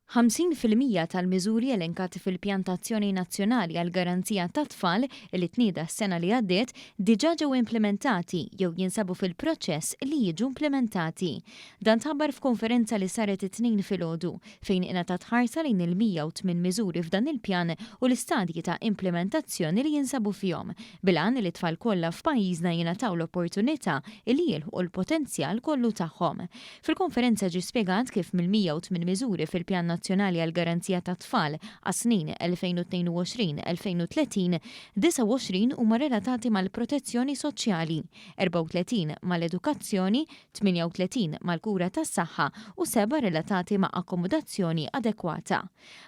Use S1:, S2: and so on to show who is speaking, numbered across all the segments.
S1: 50% tal-miżuri elenkati fil-Pjantazzjoni Nazzjonali għal Garanzija tat-Tfal li tnieda s-sena li għaddiet diġà ġew implementati jew jinsabu fil-proċess li jiġu implementati. Dan tħabbar f'konferenza li saret it-tnejn filgħodu fejn ingħatat ħarsa lejn il-108 miżuri f'dan il-pjan u l-istadji ta' implementazzjoni li jinsabu fihom bil-għan li t-tfal kollha f'pajjiżna jingħataw l-opportunità li jilħqu l-potenzjal kollu tagħhom. Fil-konferenza ġie spjegat kif mill-108 miżuri fil-Pjan Nazzjonali għal Garanzija tat-Tfal għas-snin 2022-2030, 29 huma relatati mal-protezzjoni soċjali, 34 mal-edukazzjoni, 38 mal-kura tas-saħħa u 7 relatati ma' akkomodazzjoni adekwata.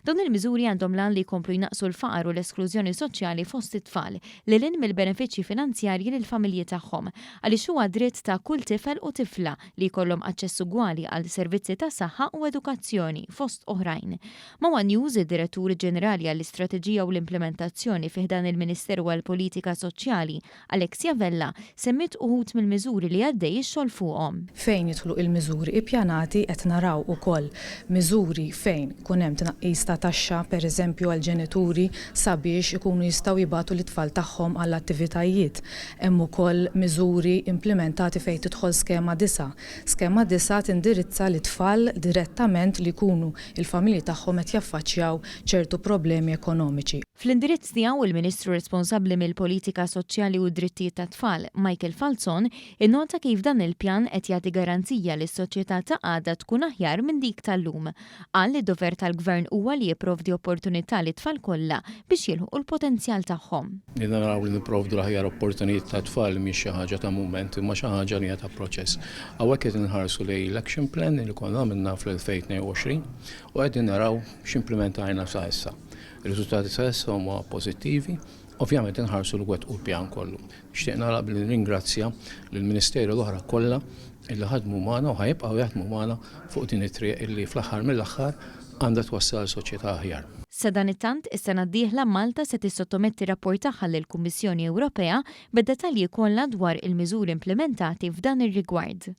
S1: Dawn il-miżuri għandhom lan li jkomplu jnaqsu l-faqar u l-esklużjoni soċjali fost it-tfal lilin mill-benefiċċji finanzjarji lill-familji tagħhom għaliex huwa dritt ta' kull tifel u tifla li jkollhom aċċess ugwali għal servizzi ta' saħħa u edukazzjoni fost oħrajn. Mawa News, id-Direttur Ġenerali għall-Istrateġija u l-Implementazzjoni fih dan il-Ministeru għall-Politika Soċjali, Alexia Vella, semmit uħud mill-miżuri li għaddej ix-xogħol fuqhom.
S2: Fejn jidħlu il-miżuri ippjanati qed naraw ukoll miżuri fejn kun hemm tnaqqis ta' taxxa pereżempju għal ġenituri sabiex ikunu jistgħu jibgħatu l-itfal tagħhom għall attivitajiet. Hemm ukoll miżuri implementati fejn tidħol skema disa'. Skema disa' tindirizza l-itfal direttament li jkunu il-familji tagħhom qed jaffaċċjaw ċertu problemi ekonomiċi.
S1: Fl-indirizz tiegħu il-Ministru responsabbli mill-Politika Soċjali u d-Drittijiet tat-Tfal, Michael Falzon, innota kif dan il-pjan qed jagħti garanzija li s-soċjetà ta' għada tkun aħjar minn dik tal-lum. Qal li d-dover tal-Gvern huwa li jipprovdi opportunità li tfal kollha biex jilħqu l-potenzjal tagħhom.
S3: Naraw li nipprovdu l-aħjar opportunitajiet tat-tfal mhix xi ħaġa ta' mument imma xi ħaġa li hija ta' proċess. Hawnhekk qed inħarsu lejn l-action plan li konna għamilna fl-2022 u qegħdin naraw x'implementajna sa issa. Ir-riżultati sa issa huma pożittivi, ovvjament inħarsu l-wet u l-pjan kollu. Nixtieq nagħlaq billi nringrazzja lill-Ministeru l-oħra kollha illi ħadmu magħna u ħajibqgħu jaħdmu magħna fuq din it-triq illi fl-aħħar mill-aħħar għandha twassal soċjetà aħjar.
S1: Sa dan it-tant, is-sena d-dieħla Malta se tissottometti rapport tagħha lill-Kummissjoni Ewropea bid-dettalji kollha dwar il-miżuri implementati f'dan ir-rigward.